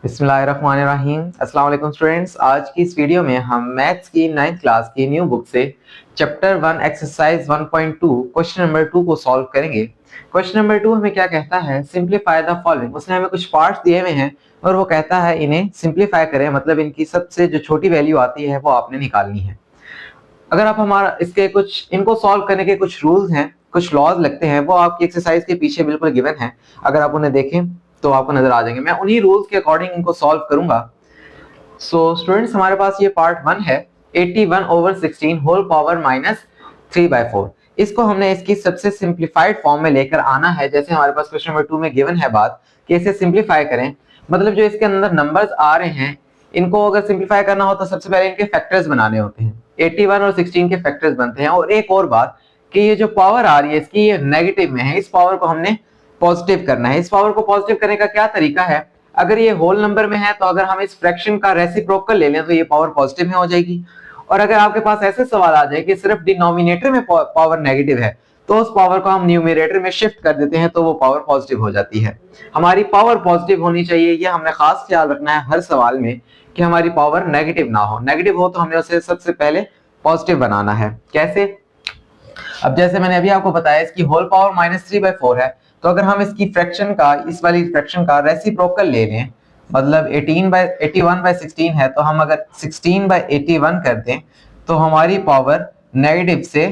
बिस्मिल्लाहिर्रहमानिर्रहीम। अस्सलाम वालेकुम स्टूडेंट्स। आज की इस वीडियो में हम मैथ्स की 9th क्लास की न्यू बुक से चैप्टर 1 एक्सरसाइज 1.2 क्वेश्चन नंबर 2 को सॉल्व करेंगे। क्वेश्चन नंबर 2 हमें क्या कहता है, सिंप्लीफाई द फॉलोइंग। उसने हमें कुछ पार्ट्स दिए हुए हैं और वो कहता है इन्हें सिंप्लीफाई करें, मतलब इनकी सबसे जो छोटी वैल्यू आती है वो आपने निकालनी है। अगर आप हमारा इसके कुछ इनको सॉल्व करने के कुछ रूल्स हैं, कुछ लॉज लगते हैं, वो आपकी एक्सरसाइज के पीछे बिल्कुल गिवन है। अगर आप उन्हें देखें तो आपको नजर आ जाएंगे। मैं उन्हीं रूल्स के अकॉर्डिंग इनको सॉल्व करूंगा। सो स्टूडेंट्स, हमारे पास ये पार्ट 1 है, 81/16 होल पावर -3/4। इसको हमने इसकी सबसे सिंप्लीफाइड फॉर्म में लेकर आना है, जैसे हमारे पास क्वेश्चन नंबर 2 में गिवन है बात कि इसे सिंप्लीफाई करें। मतलब जो इसके अंदर नंबर्स आ रहे हैं, इनको अगर सिंप्लीफाई करना हो तो सबसे पहले इनके फैक्टर्स बनाने होते हैं। 81 और 16 के फैक्टर्स बनते हैं। और एक और बात कि ये जो पावर आ रही है इसकी, ये नेगेटिव में है, इस पावर को हमने पॉजिटिव करना है। इस पावर को पॉजिटिव करने का क्या तरीका है, अगर ये होल नंबर में है तो अगर हम इस फ्रैक्शन का रेसिप्रोकल ले लें तो ये पावर पॉजिटिव में हो जाएगी। और अगर आपके पास ऐसे सवाल आ जाए कि सिर्फ डिनोमिनेटर में पावर नेगेटिव है, तो उस पावर को हम न्यूमरेटर में शिफ्ट कर देते हैं तो वो पावर पॉजिटिव हो जाती है। हमारी पावर पॉजिटिव होनी चाहिए, ये हमने खास ख्याल रखना है हर सवाल में कि हमारी पावर नेगेटिव ना हो। नेगेटिव हो तो हमने उसे सबसे पहले पॉजिटिव बनाना है। कैसे? अब जैसे मैंने अभी आपको बताया इसकी होल पावर -3/4 है, तो अगर हम इसकी फ्रैक्शन का, इस वाली फ्रैक्शन का रेसिप्रोकल ले लें, मतलब 81/16 है, तो हम अगर 16/81 कर दें तो हमारी पावर नेगेटिव से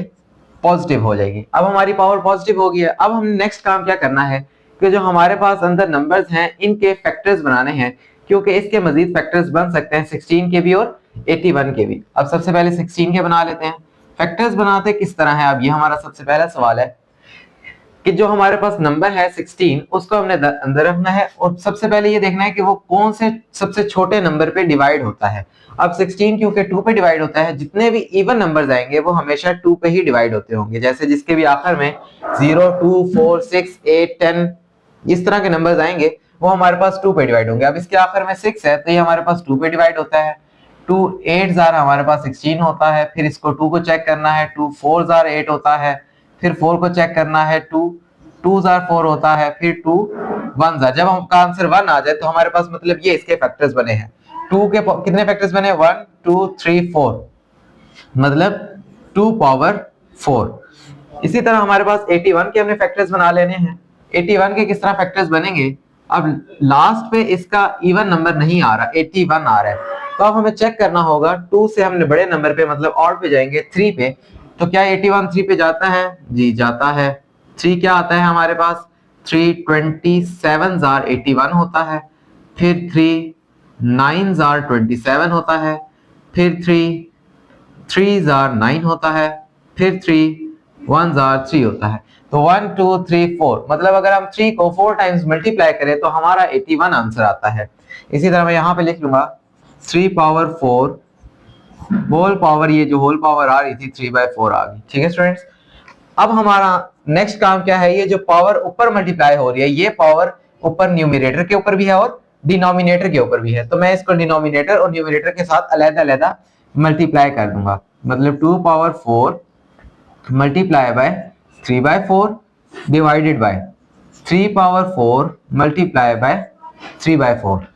पॉजिटिव हो जाएगी। अब हमारी पावर पॉजिटिव हो गई है। अब हम नेक्स्ट काम क्या करना है कि जो हमारे पास अंदर नंबर्स हैं इनके फैक्टर्स बनाने हैं, क्योंकि इसके मजीद फैक्टर्स बन सकते हैं 16 के भी और 81 के भी। अब सबसे पहले 16 के बना लेते हैं। फैक्टर्स बनाते किस तरह है, अब ये हमारा सबसे पहला सवाल है कि जो हमारे पास नंबर है 16 उसको हमने अंदर रखना है और सबसे पहले ये देखना है कि वो कौन से सबसे छोटे नंबर पे डिवाइड होता है। अब 16 क्योंकि 2 पे डिवाइड होता है, जितने भी इवन नंबर्स आएंगे वो हमेशा 2 पे ही डिवाइड होते होंगे। जैसे जिसके भी आखिर में 0, 2, 4, 6, 8, 10 इस तरह के नंबर्स आएंगे वो हमारे पास 2 पे डिवाइड होंगे। अब इसके आखिर में 6 है तो ये हमारे पास 2 पे डिवाइड होता है। 2 8 जार हमारे पास 16 होता है। फिर इसको 2 को चेक करना है, 2 4 जार 8 होता है। फिर 4 को चेक करना है, 2 2 जार 4 होता है। फिर 2 1 जार, जब हमका आंसर 1 आ जाए तो हमारे पास मतलब ये इसके फैक्टर्स बने हैं। 2 के कितने फैक्टर्स बने, 1 2 3 4, मतलब 2 पावर 4। इसी तरह हमारे पास 81 के हमने फैक्टर्स बना लेने हैं। 81 के किस तरह फैक्टर्स बनेंगे, अब लास्ट पे इसका इवन नंबर नहीं आ रहा, 81 आ रहा है, तो अब हमें चेक करना होगा 2 से हमने बड़े नंबर पे मतलब ऑड पे जाएंगे 3 पे, तो क्या 81 3 पे जाता है? जी जाता है। 3 क्या आता है हमारे पास, 3 27 जार 81 होता है। फिर 3 9 जार 27 होता है। फिर 3 जार 9 होता है। फिर 1 जार 3 होता है। तो 1 2 3 4, मतलब अगर हम 3 को 4 टाइम्स मल्टीप्लाई करें तो हमारा 81 आंसर आता है। इसी तरह मैं यहाँ पे लिख लूंगा 3 पावर 4 होल पावर, ये जो होल पावर आ रही थी 3/4 आ गई। ठीक है स्टूडेंट्स, अब हमारा नेक्स्ट काम क्या है, ये जो पावर ऊपर मल्टीप्लाई हो रही है, ये पावर ऊपर न्यूमरेटर के ऊपर भी है और डिनोमिनेटर के ऊपर भी है, तो मैं इसको डिनोमिनेटर और न्यूमरेटर के साथ अलग-अलग मल्टीप्लाई कर दूंगा। मतलब 2 power 4 multiply by 3/4 divided by 3 power 4 multiply by 3/4।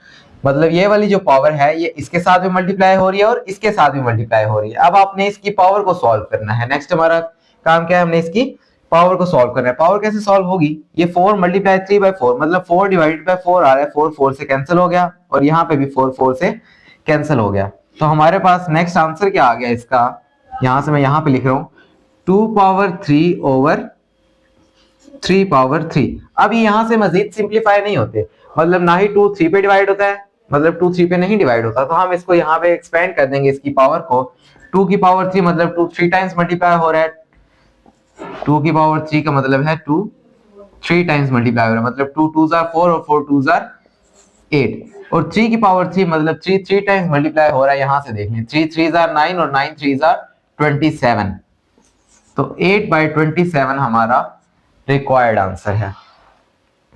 मतलब ये वाली जो पावर है ये इसके साथ भी मल्टीप्लाई हो रही है और इसके साथ भी मल्टीप्लाई हो रही है। अब आपने इसकी पावर को सॉल्व करना है। नेक्स्ट हमारा काम क्या है, हमने इसकी पावर को सॉल्व करना है। पावर कैसे सॉल्व होगी, ये 4 मल्टीप्लाई 3/4, मतलब 4 डिवाइडेड बाय 4 आ रहा है, 4 4 से कैंसिल हो गया और यहाँ पे भी 4 4 से कैंसिल हो गया। तो हमारे पास नेक्स्ट आंसर क्या आ गया इसका, यहां से मैं यहाँ पे लिख रहा हूँ 2 पावर 3 ओवर 3 पावर 3। अब यहाँ से मजीद सिंप्लीफाई नहीं होते, मतलब ना ही 2 3 पे डिवाइड होता है, मतलब 2 3 पे नहीं डिवाइड होता, तो हम इसको यहाँ पे एक्सपेंड कर देंगे इसकी पावर को। 2 की पावर 3 मतलब 2 3 टाइम्स मल्टीप्लाई हो रहा है। 2 की पावर 3 का मतलब है 2 3 टाइम्स मल्टीप्लाई हो रहा है, मतलब 2 2 जार 4 और 4 2 जार 8। और 3 की पावर 3 मतलब 3 3 टाइम्स मल्टीप्लाई हो रहा है, यहाँ से देख लें 3 3 जार 9 और 9 3 जार 27, तो 8/27 हमारा रिक्वायर्ड आंसर है।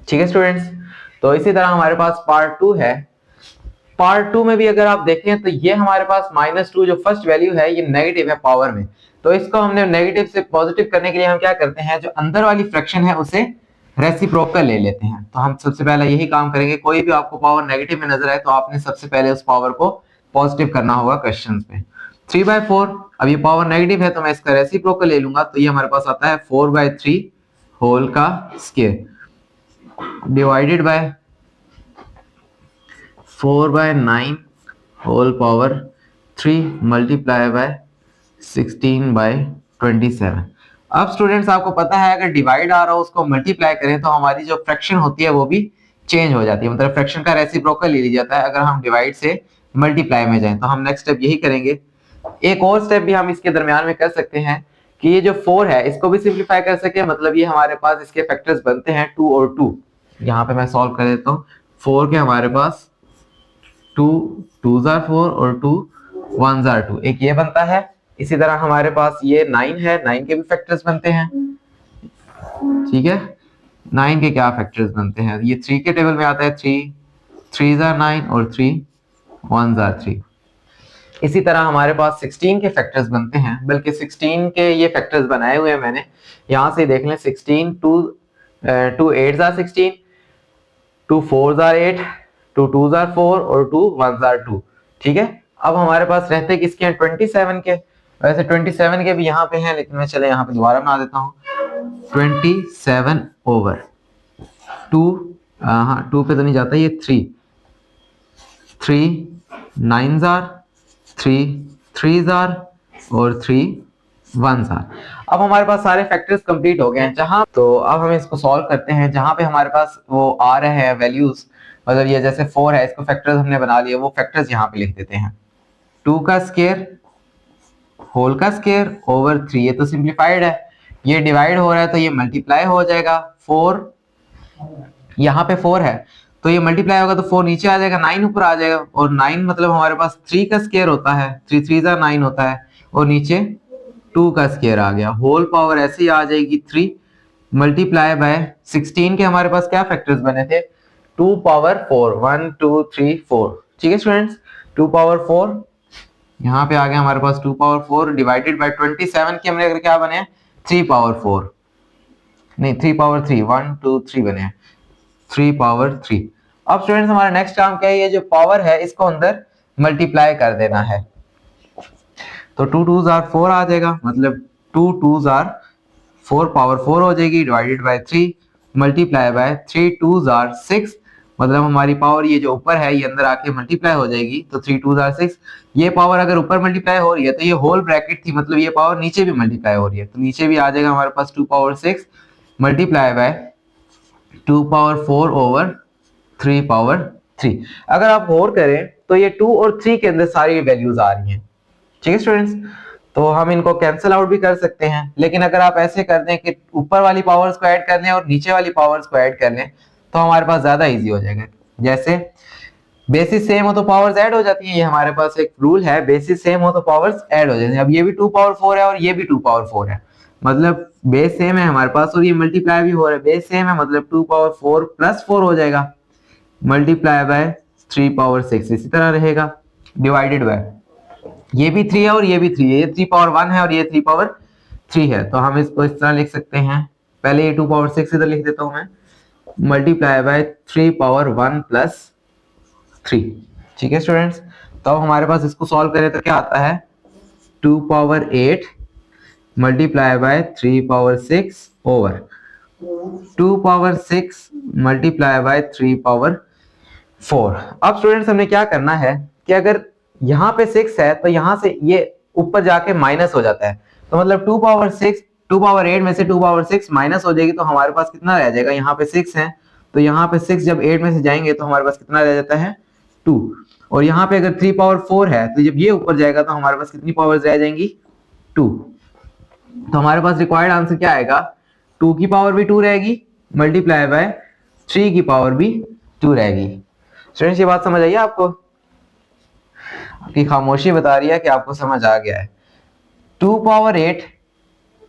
ठीक है स्टूडेंट्स, तो इसी तरह हमारे पास पार्ट 2 है। पार्ट 2 में भी अगर आप देखें तो ये हमारे पास -2 जो फर्स्ट वैल्यू है ये नेगेटिव है पावर में, तो इसको हमने नेगेटिव से पॉजिटिव करने के लिए हम क्या करते हैं, जो अंदर वाली फ्रैक्शन है उसे रेसिप्रोकल ले लेते हैं। तो हम सबसे पहले यही काम करेंगे, कोई भी आपको पावर नेगेटिव में नजर आए तो आपने सबसे पहले उस पावर को पॉजिटिव करना होगा क्वेश्चन पे। 3/4, अब ये पावर नेगेटिव है तो मैं इसका रेसिप्रोकल ले लूंगा, तो ये हमारे पास आता है 4/3 होल का square divided by 4/9 whole power 3 multiply by 16/27। अब स्टूडेंट्स आपको पता है अगर डिवाइड आ रहा हो उसको मल्टीप्लाई करें तो हमारी जो फ्रैक्शन होती है वो भी चेंज हो जाती है, मतलब फ्रैक्शन का रेसिप्रोकल ले लिया जाता है अगर हम डिवाइड से मल्टीप्लाई में जाएं। तो हम नेक्स्ट स्टेप यही करेंगे। एक और स्टेप भी हम इसके दरमियान में कर सकते हैं कि ये जो 4 है इसको भी सिंप्लीफाई कर सके, मतलब ये हमारे पास इसके फैक्टर्स बनते हैं 2 और 2। यहाँ पे मैं सॉल्व कर देता हूँ। 4 के हमारे पास 2 2s are 4 और 2 1s are 2, एक ये बनता है। इसी तरह हमारे पास ये 9 है, 9 के भी फैक्टर्स बनते हैं, ठीक है। 9 के क्या फैक्टर्स बनते हैं, ये 3 के टेबल में आता है, 3 3s are 9 और 3 1s are 3। इसी तरह हमारे पास 16 के फैक्टर्स बनते हैं, बल्कि 16 के ये फैक्टर्स बनाए हुए हैं मैंने, यहाँ से देख लें। 16 2 8s are 16, 2 4s are 8, 2 2s are 4 और 2 1s are 2, ठीक है। अब हमारे पास रहते किसके हैं, 27 के। वैसे 27 के भी यहाँ पे हैं, लेकिन मैं चले यहाँ पे दोबारा बना देता हूँ। 27 ओवर 2, हाँ 2 पे तो नहीं जाता, ये 3 9s are 3 3s are और 3 1s are। अब हमारे पास सारे फैक्टर्स कंप्लीट हो गए हैं, जहां तो अब हम इसको सॉल्व करते हैं। जहां पे हमारे पास वो आ रहे हैं वैल्यूज, मतलब ये जैसे 4 है इसको फैक्टर्स हमने बना लिए, वो फैक्टर्स यहाँ पे लिख देते हैं। 2 का स्क्वायर होल का स्क्वायर ओवर 3, ये तो सिंप्लीफाइड है, ये डिवाइड हो रहा है तो ये मल्टीप्लाई हो जाएगा। 4 यहाँ पे 4 है तो ये मल्टीप्लाई होगा तो 4 नीचे आ जाएगा, 9 ऊपर आ जाएगा, और 9 मतलब हमारे पास 3 का स्क्वायर होता है, 3 3 9 होता है, और नीचे 2 का स्क्वायर आ गया। होल पावर ऐसे ही आ जाएगी 3 मल्टीप्लाई बाय 16 के हमारे पास क्या फैक्टर्स बने थे, 2 पावर 4 1 2 3 4, ठीक है स्टूडेंट्स। 2 पावर 4 यहाँ पे आ गया हमारे पास 2 पावर 4 डिवाइडेड बाय 27 के हमने अगर क्या बने 3 पावर 4, नहीं 3 पावर 3 1 2 3 बने 3 पावर 3। अब स्टूडेंट्स हमारा नेक्स्ट काम क्या है, ये जो पावर है इसको अंदर मल्टीप्लाई कर देना है। तो 2 2s are 4 आ जाएगा, मतलब 2 2s are 4 पावर 4 हो जाएगी divided by 3 multiply bye 3 2s are 6, मतलब हमारी पावर ये जो ऊपर है ये अंदर आके मल्टीप्लाई हो जाएगी, तो 3 2s are 6। ये पावर अगर ऊपर मल्टीप्लाई हो रही है तो ये होल ब्रैकेट थी, मतलब ये पावर नीचे भी मल्टीप्लाई हो रही है, तो नीचे भी आ जाएगा हमारे पास 2 power 6 multiply by 2 power 4 over 3 power 3। अगर आप और करें तो ये 2 और 3 के अंदर सारी वैल्यूज आ रही हैं, ठीक है स्टूडेंट्स। तो हम इनको कैंसिल आउट भी कर सकते हैं, लेकिन अगर आप ऐसे कर दें कि ऊपर वाली पावर्स को ऐड कर लें और नीचे वाली पावर्स को ऐड कर लें तो हमारे पास ज्यादा इजी हो जाएगा। जैसे बेसिस सेम हो तो पावर्स ऐड हो जाती हैं, ये हमारे पास एक रूल है, बेसिस सेम हो तो पावर्स ऐड हो जाती हैं। अब ये भी 2 पावर 4 है और ये भी 2 पावर 4 है, मतलब बेस सेम है हमारे पास और ये मल्टीप्लाई भी हो रहा है, बेस सेम है मतलब 2 पावर 4 प्लस 4 हो जाएगा मल्टीप्लाई बाय 3 पावर 6, इसी तरह रहेगा डिवाइडेड बाय ये भी 3 है और ये भी 3 है, ये 3 पावर 1 है और ये 3 पावर 3 है, तो हम इसको इस तरह लिख सकते हैं। पहले ये 2 पावर 6 इधर लिख देता हूं मैं, मल्टीप्लाई बाय 3 पावर 1 प्लस 3, ठीक है स्टूडेंट्स। तो अब हमारे पास इसको सॉल्व करें तो क्या आता है 2 power 8 multiply by 3 power 6 over 2 power 6 multiply by 3 power 4। अब स्टूडेंट्स हमने क्या करना है कि अगर यहाँ पे 6 है तो यहाँ से ये ऊपर जाके माइनस हो जाता है, तो मतलब 2 पावर 6 2 पावर 8 में से 2 पावर 6 माइनस हो जाएगी, तो हमारे पास कितना रह जाएगा, यहाँ पे 6 है तो यहाँ पे 6 जब 8 में से जाएंगे तो हमारे पास कितना रह जाता है 2, और यहाँ पे अगर 3 पावर 4 है तो जब ये ऊपर जाएगा तो हमारे पास कितनी पावर्स रह जाएंगी 2। तो हमारे पास रिक्वायर्ड आंसर क्या आएगा, 2 की पावर भी 2 रहेगी मल्टीप्लाई बाय 3 की पावर भी 2 रहेगी। स्टूडेंट्स ये बात समझ आई है आपको, आपकी खामोशी बता रही है कि आपको समझ आ गया है। 2 पावर 8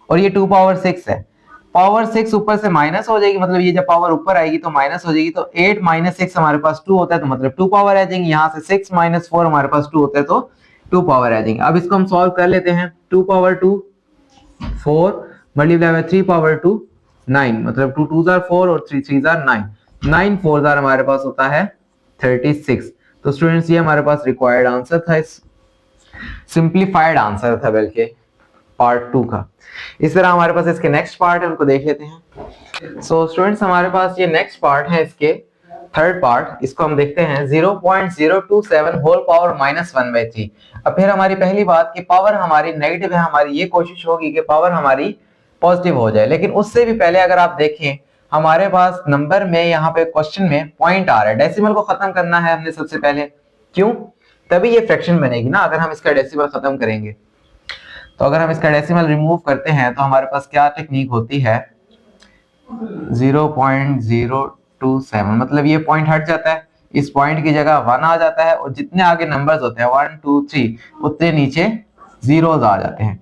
और ये 2 पावर 6 है, पावर 6 ऊपर से माइनस हो जाएगी, मतलब ये जब पावर ऊपर आएगी तो माइनस हो जाएगी, तो 8 माइनस 6 हमारे पास 2 होता है, तो मतलब 2 पावर आ जाएंगी, यहाँ से 6 माइनस 4 हमारे पास 2 होता है तो 2 पावर आ जाएंगे। अब इसको हम सॉल्व कर लेते हैं, 2 पावर 2 4 मल्टीप्लाई बाय 3 पावर 2 9, मतलब 2 2 जार 4 और 3 3 जार 9, 9 4 जार हमारे पास होता है 36। तो स्टूडेंट्स ये हमारे पास रिक्वायर्ड आंसर था, इस सिंप्लीफाइड आंसर था बल्कि पार्ट 2 का। इस तरह हमारे पास इसके नेक्स्ट पार्ट है, उनको देख लेते हैं। सो स्टूडेंट्स हमारे पास ये नेक्स्ट पार्ट है, इसके थर्ड पार्ट, इसको हम देखते हैं 0.027 होल पावर -1/3। अब फिर हमारी पहली बात कि पावर हमारी नेगेटिव है, हमारी ये कोशिश होगी कि पावर हमारी पॉजिटिव हो जाए, लेकिन उससे भी पहले अगर आप देखें हमारे पास नंबर में यहाँ पे क्वेश्चन में पॉइंट आ रहा है, डेसिमल को खत्म करना है हमने सबसे पहले, क्यों? तभी ये फ्रैक्शन बनेगी ना, अगर हम इसका डेसिमल खत्म करेंगे। तो अगर हम इसका डेसिमल रिमूव करते हैं तो हमारे पास क्या टेक्निक होती है, 0.027, मतलब ये पॉइंट हट जाता है, इस पॉइंट की जगह 1 आ जाता है, और जितने आगे नंबर्स होते हैं 1 2 3 उतने नीचे जीरोस आ जाते हैं,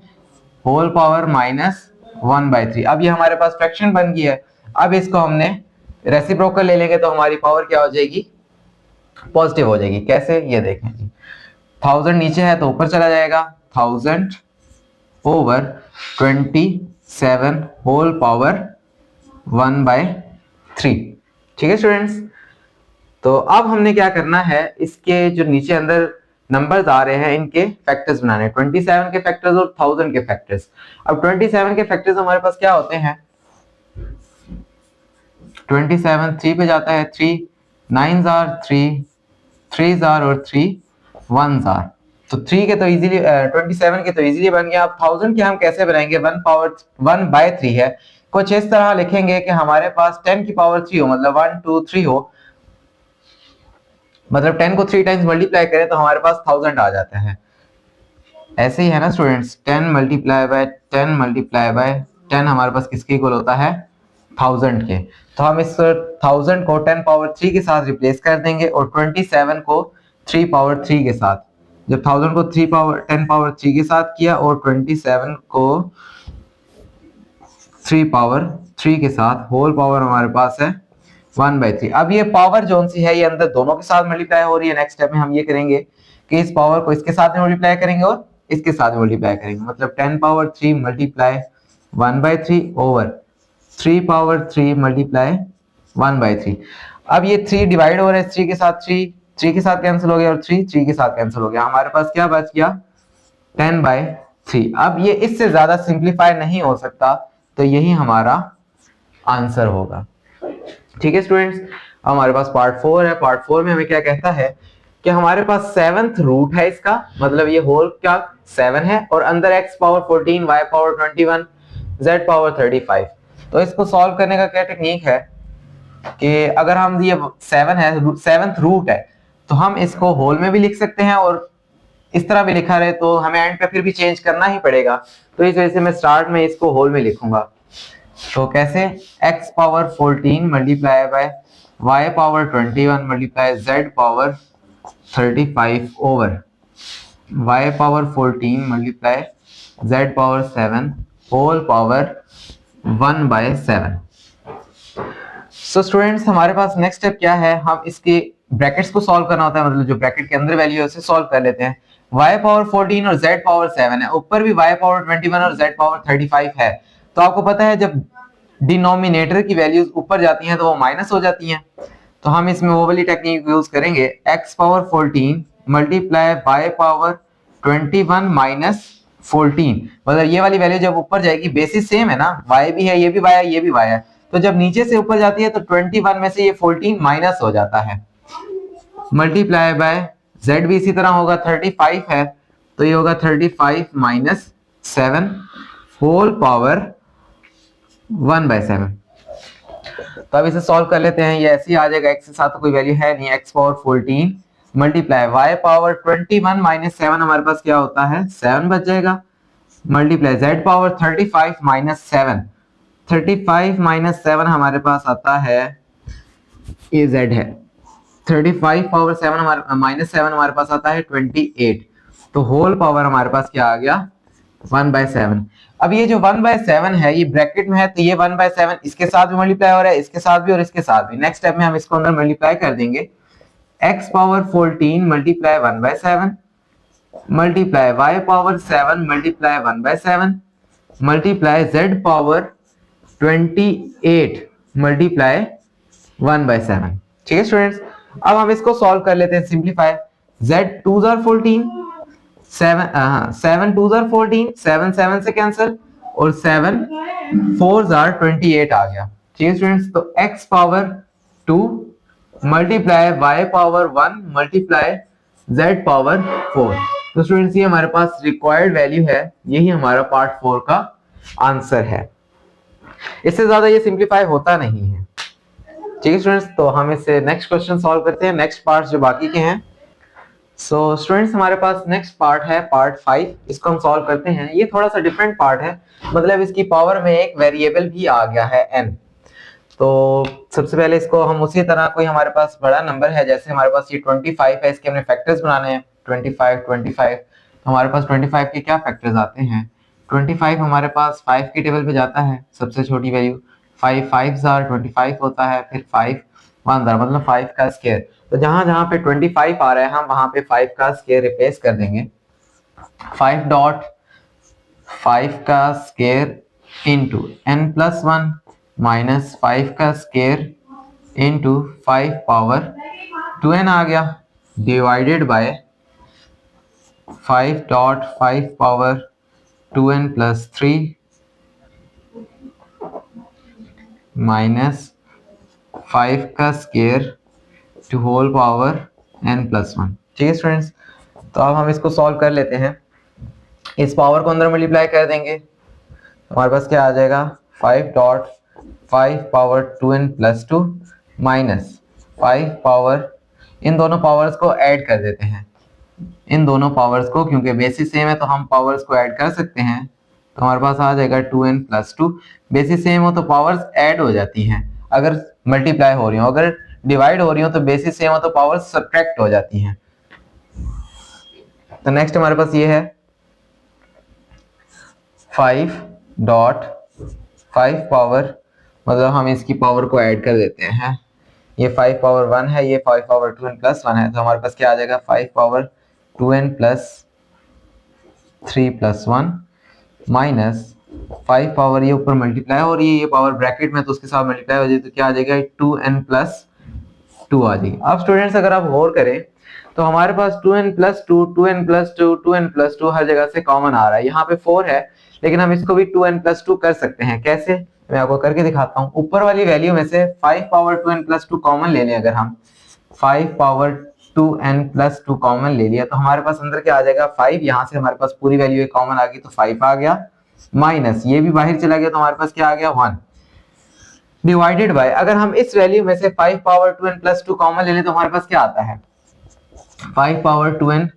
होल पावर -1/3। अब ये हमारे पास फ्रैक्शन बन गई है। अब इसको हमने रेसिप्रोकल ले लेंगे तो हमारी पावर क्या हो जाएगी, पॉजिटिव हो जाएगी। कैसे, ये देखें जी, 1000 नीचे है तो ऊपर चला जाएगा, 1000 ओवर 27 होल पावर 1/3। ठीक है स्टूडेंट्स, तो अब हमने क्या करना है, इसके जो नीचे अंदर नंबर्स आ रहे हैं इनके फैक्टर्स बनाने, 27 के फैक्टर्स और 1000 के फैक्टर्स। अब 27 के फैक्टर्स हमारे पास क्या होते हैं, 27 3 पे जाता है, 3 9 जार 3 3 जार और 3 1 जार, तो 3 के तो इजीली 27 के तो इजीली बन गया। अब 1000 के हम कैसे बनाएंगे, 1 पावर 1/3 है, कुछ इस तरह लिखेंगे कि हमारे पास 10 की पावर 3 हो, मतलब 1 2 3 हो, मतलब 10 को 3 टाइम्स मल्टीप्लाई करें तो हमारे पास 1000 आ जाता है। ऐसे ही है ना students, 10 multiply by 10 multiply by 10 हमारे पास किसके इक्वल होता है, 1000 के। तो हम इस 1000 को 10 पावर 3 के साथ रिप्लेस कर देंगे और 27 को 3 पावर 3 के साथ। जब 1000 को 10 पावर 3 के साथ किया और 27 को 3 पावर 3 के साथ, होल पावर हमारे पास है 1/3। अब ये पावर जोन सी है ये अंदर दोनों के साथ मल्टीप्लाई हो रही है। नेक्स्ट स्टेप में हम ये करेंगे कि इस पावर को इसके साथ मल्टीप्लाई करेंगे और इसके साथ मल्टीप्लाई करेंगे, मतलब 10 power 3 multiply 1/3 over 3 power 3 multiply 1/3। अब ये 3 डिवाइड हो रहा है, 3 के साथ 3 के साथ कैंसिल हो गया और 3 के साथ कैंसिल हो गया, हमारे पास क्या बच गया, 10/3। अब ये इससे ज्यादा सिंप्लीफाई नहीं हो सकता, तो यही हमारा आंसर होगा। ठीक है स्टूडेंट्स, अब हमारे पास पार्ट 4 है। पार्ट 4 में हमें क्या कहता है कि हमारे पास 7th रूट है इसका, मतलब ये होल क्या 7 है और अंदर x power 14 y power 21 z power 35। तो इसको सॉल्व करने का क्या टेक्निक है कि अगर हम ये 7 है, 7th रूट है, तो हम इसको होल में भी लिख सकते हैं और इस तरह भी लिखा रहे तो हमें एंड पे फिर भी चेंज करना ही पड़ेगा, तो इस वजह से मैं स्टार्ट में इसको होल में लिखूंगा। तो कैसे, x power 14 multiply by y power 21 multiply z power 35 over y power 14 multiply z power 7 whole power 1/7। So students हमारे पास नेक्स्ट स्टेप क्या है, हम इसके ब्रैकेट्स को सॉल्व करना होता है, मतलब जो ब्रैकेट के अंदर वैल्यू है उसे सॉल्व कर लेते हैं। y पावर 14 और z पावर 7 है, ऊपर भी y पावर 21 और z पावर 35 है, तो आपको पता है जब डिनोमिनेटर की वैल्यूज ऊपर जाती हैं तो वो माइनस हो जाती हैं, तो हम इसमें वो वाली टेक्निक यूज करेंगे, x power 14 multiply y power 21 minus 14, मतलब ये वाली वैल्यू जब ऊपर जाएगी, बेसिस सेम है ना, y भी है, ये भी y है, ये भी y है, तो जब नीचे से ऊपर जाती है तो 21 में से ये 14 माइनस हो जाता है, मल्टीप्लाई बाय z भी इसी तरह होगा, 35 है तो ये होगा 35 माइनस 7 होल पावर 1/7। तो अब इसे सॉल्व कर लेते हैं, ये ऐसे ही आ जाएगा, x के साथ तो कोई वैल्यू है नहीं, x power 14 multiply y power 21 minus 7 हमारे पास क्या होता है, 7 बच जाएगा, multiply z power 35 minus 7, 35 minus 7 हमारे पास आता है, ये z है, 35 पावर 7 हमारे माइनस 7 हमारे पास आता है 28, तो होल पावर हमारे पास क्या आ गया, 1/7। अब ये जो 1/7 है ये ब्रैकेट में है, तो ये 1/7 इसके साथ भी मल्टीप्लाई हो रहा है, इसके साथ भी और इसके साथ भी। नेक्स्ट स्टेप में हम इसको अंदर मल्टीप्लाई कर देंगे, x power 14 multiply 1/7 multiply y power 7 multiply 1/7 multiply z power 28 multiply 1/7। ठीक है स्टूडेंट्स, अब हम इसको सॉल्व कर लेते हैं, simplify. z 2s are 14, 7 2s are 14, 7 7 से कैंसिल और 7 4s are 28 आ गया। ठीक है स्टूडेंट्स, तो x power 2 multiply y power 1 multiply z power 4। तो स्टूडेंट्स ये हमारे पास रिक्वायर्ड वैल्यू है, यही हमारा पार्ट 4 का आंसर है। इससे ज्यादा ये सिंप्लीफाई होता नहीं है। ठीक है स्टूडेंट्स, तो हम इससे नेक्स्ट क्वेश्चन सॉल्व करते हैं, नेक्स्ट पार्ट जो बाकी के हैं। सो स्टूडेंट्स हमारे पास नेक्स्ट पार्ट है पार्ट 5, इसको हम सॉल्व करते हैं। ये थोड़ा सा डिफरेंट पार्ट है, मतलब इसकी पावर में एक वेरिएबल भी आ गया है n। तो सबसे पहले इसको हम उसी तरह, कोई हमारे पास बड़ा नंबर है, जैसे हमारे पास ये 25 है, इसके हमने फैक्टर्स बनाने हैं 25 25। तो हमारे पास 25 के क्या फैक्टर्स आते हैं, 25 हमारे पास 5 की टेबल पे जाता है, सबसे छोटी वैल्यू 5 5s are 25 होता है, फिर 5 1s are मतलब 5 का स्क्वायर। तो जहां जहां पे 25 आ रहा है हम वहां पे 5 का स्क्वायर रिप्लेस कर देंगे। 5 डॉट 5 का स्क्वायर इंटू n+1 माइनस 5 का स्क्वायर इंटू 5 पावर 2n आ गया, divided by 5 dot 5 power 2n plus 3 minus 5 का square to whole power n+1। ठीक है स्टूडेंट्स, तो अब हम इसको सॉल्व कर लेते हैं। इस पावर को अंदर मल्टीप्लाई कर देंगे, हमारे पास क्या आ जाएगा, 5 dot 5 power 2n plus 2 minus 5 power, इन दोनों पावर्स को ऐड कर देते हैं, इन दोनों पावर्स को, क्योंकि बेसिस सेम है तो हम पावर्स को ऐड कर सकते हैं। तो हमारे पास आ जाएगा 2n प्लस 2। बेसिस सेम हो तो पावर्स ऐड हो जाती हैं अगर मल्टीप्लाई हो रही हो, अगर डिवाइड हो रही हो तो बेसिस सेम हो तो पावर्स सब्ट्रैक्ट हो जाती हैं। तो नेक्स्ट हमारे पास ये है 5 डॉट 5 पावर, मतलब हम इसकी पावर को ऐड कर देते हैं, ये 5 पावर 1 है, ये 5 पावर 2n प्लस 1 है, तो हमारे पास क्या आ जाएगा 5 power 2n plus 3 plus 1 minus 5 power, ये ऊपर मल्टीप्लाई हो रही है, ये पावर ब्रैकेट में तो उसके साथ मल्टीप्लाई हो जाए तो क्या आ जाएगा 2n प्लस 2 आ जाएगी। अब स्टूडेंट्स अगर आप गौर करें तो हमारे पास 2n plus 2 2n plus 2 2n plus 2 हर जगह से कॉमन आ रहा है, यहाँ पे 4 है लेकिन हम इसको भी 2n प्लस 2 कर सकते हैं। कैसे, मैं आपको करके दिखाता हूँ। ऊपर वाली वैल्यू में से 5 पावर 2n प्लस 2 कॉमन ले लें, अगर हम 5 पावर 2n प्लस 2 कॉमन ले लिया तो हमारे पास अंदर क्या आ जाएगा 5, यहाँ से हमारे पास पूरी वैल्यू कॉमन आ गई तो 5 आ गया, माइनस ये भी बाहर चला गया तो हमारे पास क्या आ गया 1, डिवाइडेड बाय, अगर हम इस वैल्यू में से 5 पावर 2n प्लस 2 कॉमन ले लें तो हमारे पास क्या आता है 5 पावर 2n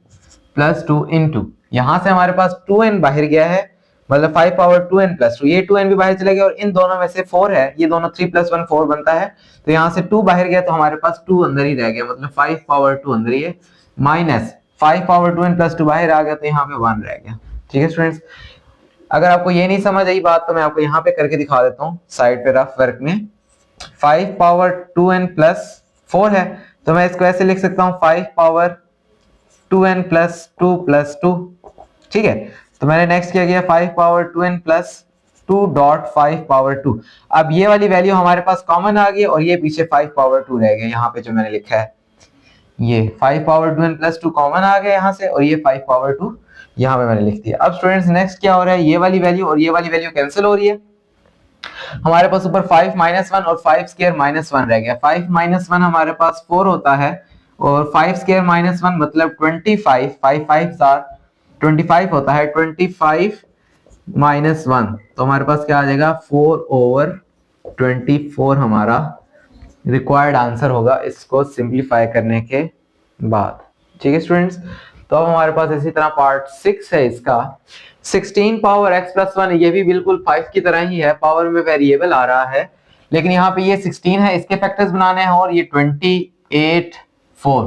प्लस 2 इंटू, यहाँ से हमारे पास 2n बाहर गया है, मतलब 5 पावर 2n प्लस 2, ये 2n भी बाहर चला गया और इन दोनों में से 4 है, ये दोनों 3 प्लस 1 4 बनता है, तो यहाँ से 2 बाहर गया तो हमारे पास 2 अंदर ही रह गया, मतलब 5 पावर 2 अंदर ही है, माइनस 5 पावर 2n प्लस 2 बाहर आ गया तो यहाँ पे 1 रह गया। ठीक है स्टूडेंट्स, अगर आपको ये नहीं समझ आई बात तो मैं आपको यहाँ पे करके दिखा देता हूँ साइड पे रफ वर्क में। 5 पावर 2n प्लस 4 है तो मैं इसको ऐसे लिख सकता हूँ 5 पावर 2n प्लस 2 प्लस 2। ठीक है, तो मैंने नेक्स्ट क्या किया 5 power 2n plus 2 dot 5 power 2। अब ये वाली वैल्यू हमारे पास कॉमन आ गई और ये पीछे 5 पावर 2 रह गया, यहाँ पे जो मैंने लिखा है ये 5 पावर 2n प्लस 2 कॉमन आ गया यहाँ से और ये 5 पावर 2 यहाँ पे मैंने लिख दिया। अब स्टूडेंट्स नेक्स्ट क्या हो रहा है, ये वाली वैल्यू और ये वाली वैल्यू कैंसिल हो रही है, हमारे पास ऊपर 5 माइनस 1 और 5 स्क्वायर माइनस 1 रह गया। 5 माइनस 1 हमारे पास 4 होता है और 5 स्क्वायर माइनस 1 मतलब 25, 5 5 25 होता है, 25 माइनस 1 तो हमारे पास क्या आ जाएगा 4/24 हमारा रिक्वायर्ड आंसर होगा इसको सिंप्लीफाई करने के बाद। ठीक है स्टूडेंट्स, तो अब हमारे पास इसी तरह पार्ट 6 है इसका 16 पावर x प्लस 1, ये भी बिल्कुल 5 की तरह ही है, पावर में वेरिएबल आ रहा है लेकिन यहाँ पे ये 16 है, इसके फैक्टर्स बनाने हैं और ये 28 4,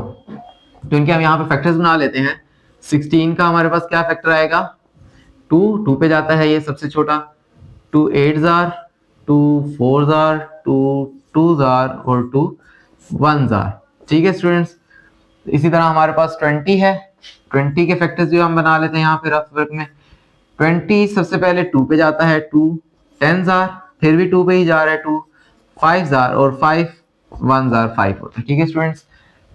तो इनके हम यहाँ पे फैक्टर्स बना लेते हैं। 16 का हमारे पास क्या फैक्टर आएगा 2 2 पे जाता है ये सबसे छोटा, 2 8s are 2 4s are 2 2s are और 2 1s are। ठीक है स्टूडेंट्स, इसी तरह हमारे पास 20 है, 20 के फैक्टर्स जो हम बना लेते हैं यहाँ पे रफ वर्क में। 20 सबसे पहले 2 पे जाता है, 2 10s are फिर भी 2 पे ही जा रहा है, 2 5 जार और 5 1 जार 5 होता है। ठीक है स्टूडेंट्स,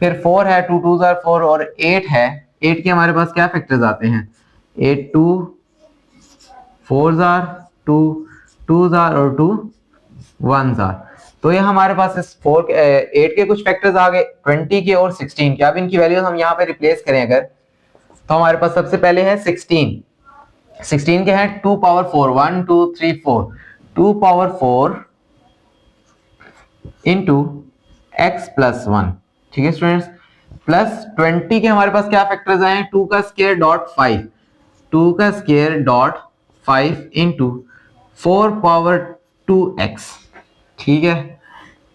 फिर 4 है, 2 2 जार 4 और 8 है। 8 के हमारे पास क्या फैक्टर्स आते हैं, 8 2 4 जार 2 2 जार और 2 1 जार। तो ये हमारे पास इस 8 के कुछ फैक्टर्स आ गए, 20 के और 16 के। अब इनकी वैल्यूज हम यहाँ पे रिप्लेस करें अगर, तो हमारे पास सबसे पहले है 16 के हैं 2 power 4 1 2 3 4 2 power 4 into x plus 1। ठीक है स्टूडेंट्स, प्लस 20 के हमारे पास क्या फैक्टर्स आए हैं, 2 का स्क्वायर डॉट 5 2 का square dot 5 into 4 power 2x। ठीक है,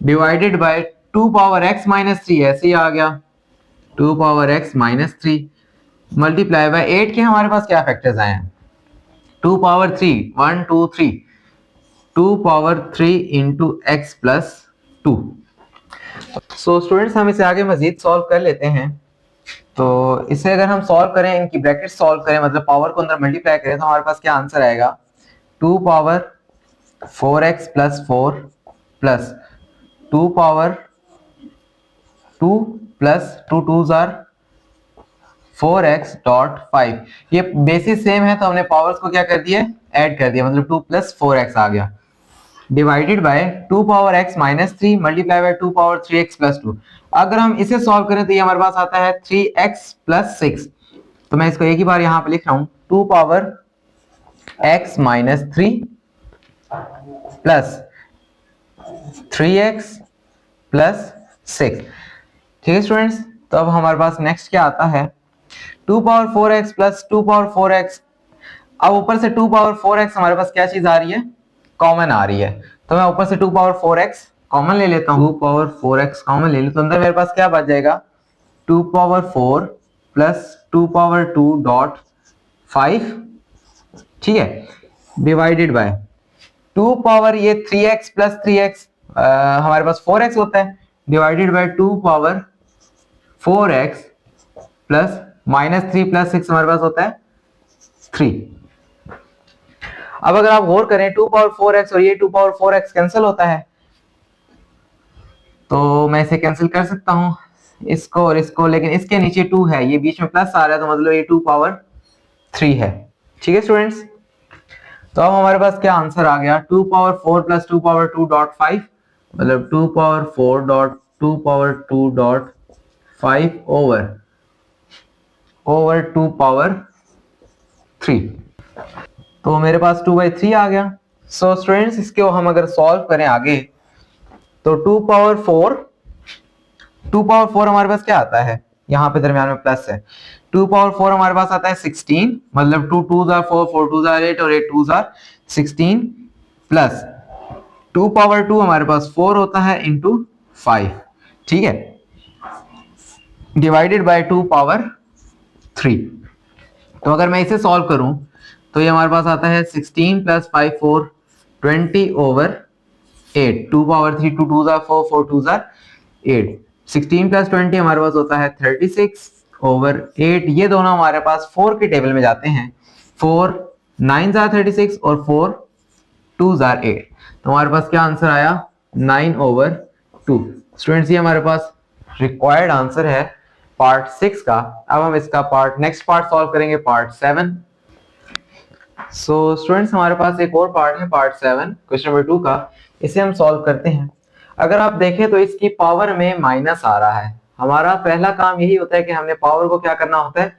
divided by 2 power x minus 3, ऐसे ही आ गया 2 power x minus 3 multiply bye 8 के हमारे पास क्या फैक्टर्स आए हैं, 2 power 3 1 2 3 2 power 3 into x plus 2। So students हम इसे आगे मजीद सॉल्व कर लेते हैं। तो इसे अगर हम सॉल्व करें, इनकी ब्रैकेट सॉल्व करें, मतलब पावर को अंदर मल्टीप्लाई करें, तो हमारे पास क्या आंसर आएगा, 2 power 4x plus 4 plus 2 power 2 plus 2 2 jar 4x dot 5। ये बेसिस सेम है तो हमने पावर्स को क्या कर दिया, ऐड कर दिया, मतलब 2 प्लस 4x आ गया, divided by 2 power x minus 3 multiply bye 2 power 3x plus 2। अगर हम इसे सॉल्व करें तो ये हमारे पास आता है 3x प्लस 6। तो मैं इसको एक ही बार यहाँ पे लिख रहा हूं, 2 power x minus 3 plus 3x plus 6। ठीक है स्टूडेंट्स, तो अब हमारे पास नेक्स्ट क्या आता है, 2 power 4x plus 2 power 4x। अब ऊपर से 2 पावर 4x हमारे पास क्या चीज आ रही है, कॉमन आ रही है, तो मैं ऊपर से 2 पावर 4x कॉमन ले लेता हूँ, 2 पावर 4x कॉमन ले लेता हूँ, तो अंदर मेरे पास क्या बच जाएगा, 2 पावर 4 प्लस 2 पावर 2 डॉट 5। ठीक है, डिवाइडेड बाय 2 पावर ये 3x प्लस 3x, हमारे पास 4x होता है, divided by 2 power 4x plus minus 3 plus 6 हमारे पास होता है 3। अब अगर आप गौर करें 2 पावर 4x और ये 2 पावर 4x कैंसिल होता है, तो मैं इसे कैंसिल कर सकता हूं, इसको और इसको, लेकिन इसके नीचे 2 है, ये बीच में प्लस आ रहा है, तो मतलब ये 2 पावर 3 है। ठीक है स्टूडेंट्स, तो अब हमारे पास क्या आंसर आ गया, 2 पावर 4 प्लस 2 पावर 2 डॉट 5, मतलब 2 power 4 dot 2 power 2 dot 5 over 2 power 3। तो मेरे पास 2/3 आ गया। सो स्टूडेंट्स, इसको हम अगर सॉल्व करें आगे, तो 2 पावर 4 हमारे पास क्या आता है, यहाँ पे दरमियान में प्लस है, 2 पावर 4 हमारे पास आता है 16, मतलब 2 2 जार 4 4 2 जार 8 और 8 2 जार 16 प्लस 2 पावर 2 हमारे पास 4 होता है इंटू 5। ठीक है, डिवाइडेड बाय 2 पावर 3। तो अगर मैं इसे सॉल्व करूं तो ये हमारे पास आता है 16 plus 5 4 20 over 8, 2 power 3 2 2 jar 4 4 2 jar 8, 16 plus 20 हमारे पास होता है 36 ओवर 8। ये दोनों हमारे पास 4 के टेबल में जाते हैं, 4 9 जार 36 और 4 2 जार 8, तो हमारे पास क्या आंसर आया, 9 ओवर 2। स्टूडेंट्स, ये हमारे पास रिक्वायर्ड आंसर है पार्ट 6 का। अब हम इसका नेक्स्ट पार्ट सॉल्व करेंगे, पार्ट 7। सो स्टूडेंट्स, हमारे पास एक और पार्ट है, पार्ट 7 क्वेश्चन नंबर 2 का, इसे हम सॉल्व करते हैं। अगर आप देखें तो इसकी पावर में माइनस आ रहा है, हमारा पहला काम यही होता है कि हमने पावर को क्या करना होता है,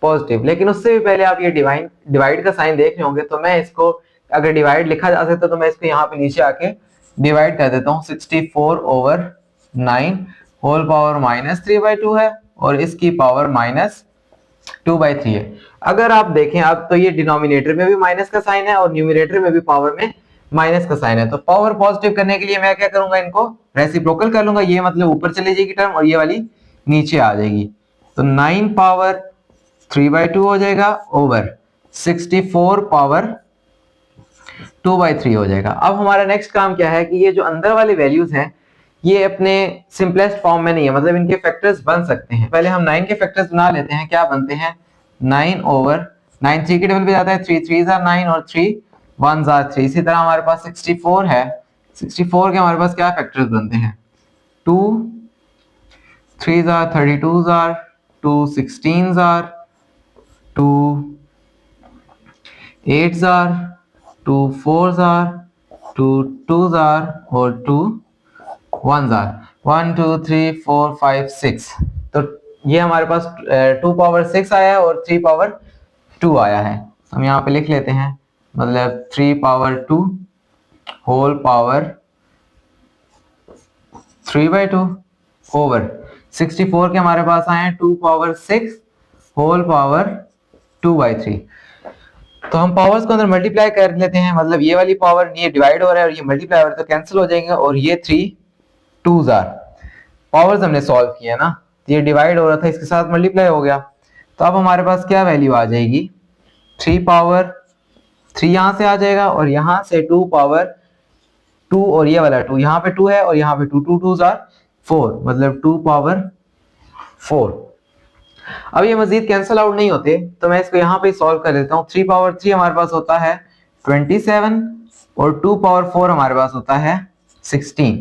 पॉजिटिव, लेकिन उससे भी पहले आप ये डिवाइड का साइन देख रहे होंगे, तो मैं इसको अगर डिवाइड लिखा जा सकता तो मैं इसको यहाँ पे नीचे आके डिवाइड कर देता हूँ, 64 ओवर 9 होल पावर माइनस 3/2 है और इसकी पावर माइनस 2/3 है। अगर आप देखें अब तो ये डिनोमिनेटर में भी माइनस का साइन है और न्यूमरेटर में भी पावर में माइनस का साइन है, तो पावर पॉजिटिव करने के लिए मैं क्या करूंगा, इनको रेसिप्रोकल कर लूंगा, ये मतलब ऊपर चली जाएगी टर्म और ये वाली नीचे आ जाएगी, तो 9 पावर 3/2 हो जाएगा ओवर 64 पावर 2/3 हो जाएगा। अब हमारा नेक्स्ट काम क्या है कि ये जो अंदर वाली वैल्यूज हैं ये अपने सिंपलेस्ट फॉर्म में नहीं है, मतलब इनके फैक्टर्स बन सकते हैं। पहले हम 9 के फैक्टर्स बना लेते हैं, क्या बनते हैं, 9 ओवर 9 3 के टेबल पे जाता है, 3 3 9 और 3 1 जार 3। इसी तरह हमारे पास 64 है, 64 के हमारे पास क्या फैक्टर्स बनते हैं, 2 3 jar 32 jar, 2 16 jar, 2 8 jar, 2 4 jar, 2 2 jar और 2 1 जार, 1 2 3 4 5 6। तो ये हमारे पास 2 पावर 6 आया है और 3 पावर 2 आया है। हम यहाँ पे लिख लेते हैं, मतलब 3 पावर 2 होल पावर 3/2 ओवर 64 के हमारे पास आए हैं 2 पावर 6 होल पावर 2/3। तो हम पावर्स को अंदर मल्टीप्लाई कर लेते हैं, मतलब ये वाली पावर ये डिवाइड हो रहा है और ये मल्टीप्लाई हो रहा है तो कैंसिल हो जाएंगे, और ये 3 2 जार पावर्स हमने सॉल्व किया ना, ये डिवाइड हो रहा था इसके साथ मल्टीप्लाई हो गया। तो अब हमारे पास क्या वैल्यू आ जाएगी, 3 पावर 3 यहां से आ जाएगा और यहां से 2 पावर 2 और ये वाला 2 यहाँ पे 2 है और यहाँ पे 2 2 2 जार 4, मतलब 2 पावर 4। अब ये मजीद कैंसिल आउट नहीं होते तो मैं इसको यहाँ पे सॉल्व कर देता हूँ। 3 पावर 3 हमारे पास होता है 27 और 2 पावर 4 हमारे पास होता है 16।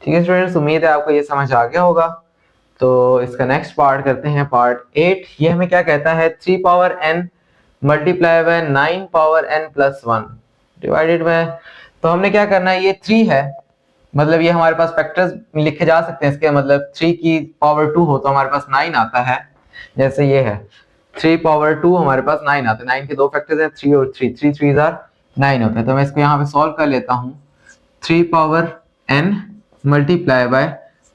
ठीक है स्टूडेंट्स, उम्मीद है आपको ये समझ आ गया होगा। तो इसका नेक्स्ट पार्ट करते हैं, पार्ट 8। ये हमें क्या कहता है, 3 power n multiply by 9 power n plus 1 divided by, तो हमने क्या करना है, ये 3 है, मतलब ये हमारे पास फैक्टर्स लिखे जा सकते हैं इसके, मतलब 3 की पावर 2 हो तो हमारे पास 9 आता है। जैसे ये है 3 पावर 2 हमारे पास 9 आता है, 9 के दो फैक्टर्स हैं 3 और 3, 3 3 जार 9 होता है। तो मैं इसको यहाँ पे सॉल्व कर लेता हूँ, 3 power n multiply by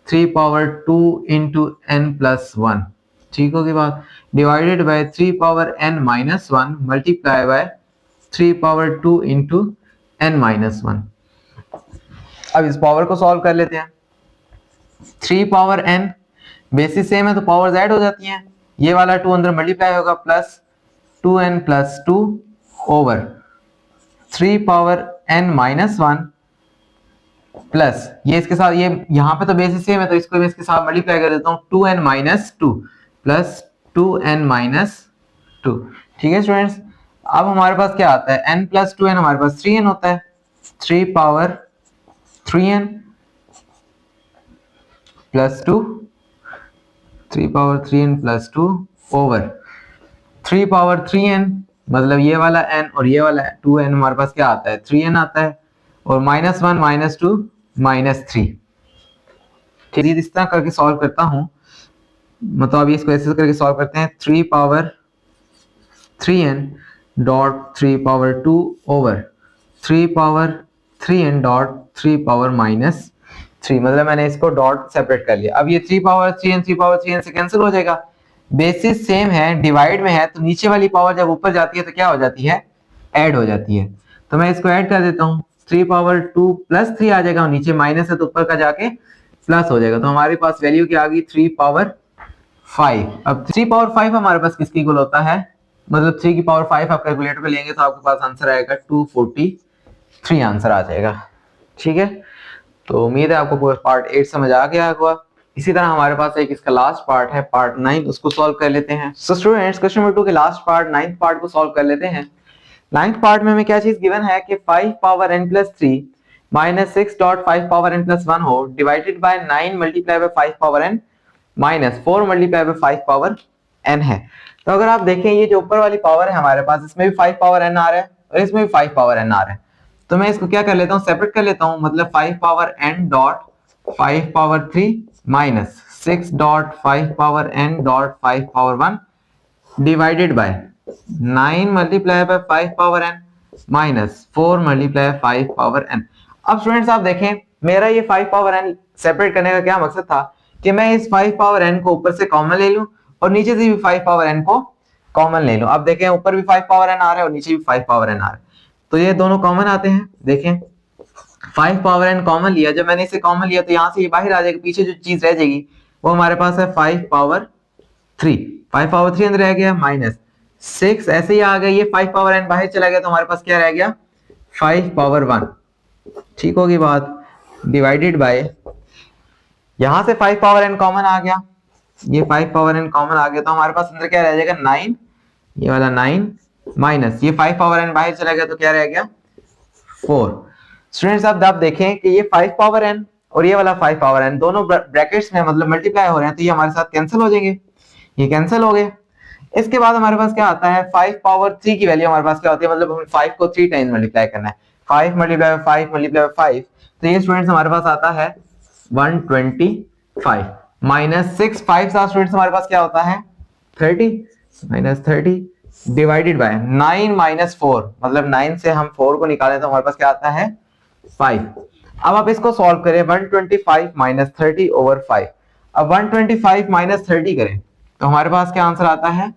3 power 2 into n plus 1, ठीक होगी बात, divided by 3 power n minus 1 multiply by 3 power 2 into n minus 1। अब इस पावर को सॉल्व कर लेते हैं, 3 पावर n बेसिस सेम है तो पावर्स ऐड हो जाती हैं, ये वाला 2 अंदर मल्टीप्लाई होगा plus 2n plus 2 over 3 power n minus 1 plus ये इसके साथ, ये यहाँ पे तो बेसिस सेम है तो इसको मैं इसके साथ मल्टीप्लाई कर देता हूँ, 2n minus 2 plus 2n minus 2। ठीक है स्टूडेंट्स, अब हमारे पास क्या आता है, n प्लस 2n हमारे पास 3n होता है, 3 power 3n plus 2, 3 power 3n plus 2 over 3 power 3n, मतलब ये वाला n और ये वाला 2n हमारे पास क्या आता है, 3n आता है, और माइनस 1 माइनस 2 माइनस 3। ठीक है, इस तरह करके सॉल्व करता हूँ, मतलब अभी इसको ऐसे करके सॉल्व करते हैं, 3 power 3n dot 3 power 2 over 3 power 3n dot 3 power minus 3, मतलब मैंने इसको डॉट सेपरेट कर लिया। अब ये 3 पावर 3n से कैंसिल हो जाएगा, बेसिस सेम है, डिवाइड में है तो नीचे वाली पावर जब ऊपर जाती है तो क्या हो जाती है, ऐड हो जाती है। तो मैं इसको ऐड कर देता हूँ, 3 पावर 2 प्लस 3 आ जाएगा, नीचे माइनस है तो ऊपर का जाके प्लस हो जाएगा, तो हमारे पास वैल्यू क्या आ गई, 3 पावर 5। अब 3 पावर 5 हमारे पास किसकी इक्वल होता है, मतलब 3 की पावर 5 आप कैलकुलेटर पे लेंगे तो आपके पास आंसर आएगा 243 आंसर आ जाएगा। ठीक है, तो उम्मीद है आपको पूरा पार्ट 8 समझ आ गया होगा। इसी तरह हमारे पास एक इसका लास्ट पार्ट है, पार्ट 9, उसको सॉल्व कर लेते हैं। सो स्टूडेंट्स, क्वेश्चन नंबर 2 के लास्ट पार्ट 9th पार्ट को सॉल्व कर लेते हैं। 9th पार्ट में हमें क्या चीज गिवन है कि 5 power n plus 3 minus 6 dot 5 power n plus 1 हो, divided by 9 multiply by 5 power n minus 4 multiply by 5 power n है। तो अगर आप देखें ये जो ऊपर वाली पावर है हमारे पास, इसमें भी 5 पावर n आ रहा है और इसमें भी 5 पावर n आ रहा है, तो मैं इसको क्या कर लेता हूँ, सेपरेट कर लेता हूँ, मतलब 5 power n dot 5 power 3 minus 6 dot 5 power n dot 5 power 1 divided by 9 multiply by 5 power n minus 4 multiply 5 power n। अब स्टूडेंट्स आप देखें, मेरा ये 5 पावर n सेपरेट करने का क्या मकसद था कि मैं इस 5 पावर n को ऊपर से कॉमन ले लूं और नीचे से भी 5 पावर n को कॉमन ले लूं। अब देखें ऊपर भी 5 पावर n आ रहा है और नीचे भी 5 पावर n आ रहा है, तो ये दोनों कॉमन आते हैं। देखें 5 पावर n कॉमन लिया, जब मैंने इसे कॉमन लिया तो यहाँ से ये बाहर आ जाएगा, पीछे जो चीज रह जाएगी वो हमारे पास है 5 पावर 3, 5 पावर 3 अंदर रह गया, माइनस 6 ऐसे ही आ गया, ये 5 पावर n बाहर चला गया तो हमारे पास क्या रह गया, 5 पावर 1। ठीक होगी बात, डिवाइडेड बाय यहां से 5 पावर n कॉमन आ गया, ये 5 पावर n कॉमन आ गया तो हमारे पास अंदर क्या रह जाएगा 9, ये वाला 9 माइनस ये 5 पावर n बाहर चला गया तो क्या रह गया 4। स्टूडेंट्स आप देखें कि ये 5 पावर n और ये वाला 5 पावर n दोनों ब्रैकेट्स में मतलब मल्टीप्लाई हो रहे हैं, तो ये हमारे साथ कैंसिल हो जाएंगे, ये कैंसिल हो गए। इसके बाद हमारे पास क्या आता है, 5 पावर 3 की वैल्यू हमारे पास क्या होती है, मतलब हमें 5 को 3 टाइम्स मल्टीप्लाई करना है, 5 मल्टीप्लाई 5 मल्टीप्लाई 5, तो ये स्टूडेंट्स हमारे पास आता है 125 माइनस 6, 5 सा स्टूडेंट्स हमारे पास क्या होता है 30 माइनस 30 डिवाइडेड बाय 9 माइनस 4, मतलब 9 से हम 4 को निकालें तो हमारे पास क्या आता है 5। अब आप इसको सॉल्व करें, 125 माइनस 30 ओवर 5। अब 125 माइनस 30 करें तो हमारे पास क्या आंसर आता है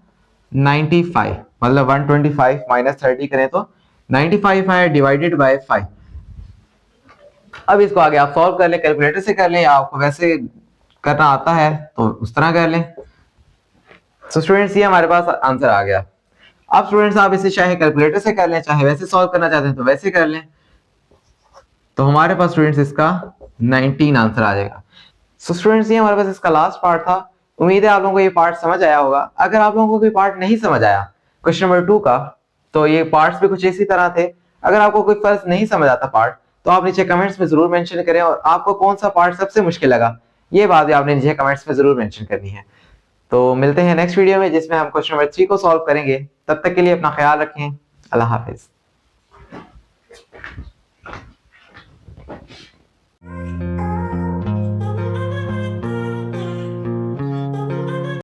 95, मतलब 125 माइनस 30 करें तो 95 है डिवाइडेड बाय 5। अब इसको आगे आप सॉल्व कर लें, कैलकुलेटर से कर लें या आपको वैसे करना आता है तो उस तरह कर लें। तो स्टूडेंट्स ये हमारे पास आंसर आ गया। अब स्टूडेंट्स आप इसे चाहे कैलकुलेटर से कर लें, चाहे वैसे सॉल्व करना चाहते हैं तो वैसे कर लें, तो हमारे पास स्टूडेंट्स इसका 19 आंसर आ जाएगा। सो स्टूडेंट्स ये हमारे पास इसका लास्ट पार्ट था। उम्मीद है आप लोगों को ये पार्ट समझ आया होगा। अगर आप लोगों को कोई पार्ट नहीं समझ आया क्वेश्चन नंबर 2 का, तो ये पार्ट्स भी कुछ इसी तरह थे। अगर आपको कोई फर्स्ट नहीं समझ आता पार्ट, तो आप नीचे कमेंट्स में जरूर मेंशन करें, और आपको कौन सा पार्ट सबसे मुश्किल लगा ये बात भी आपने नीचे कमेंट्स में जरूर मेंशन करनी है। तो मिलते हैं नेक्स्ट वीडियो में जिसमें हम क्वेश्चन नंबर 3 को सॉल्व करेंगे। तब तक के लिए अपना ख्याल रखें। अल्लाह हाफिज।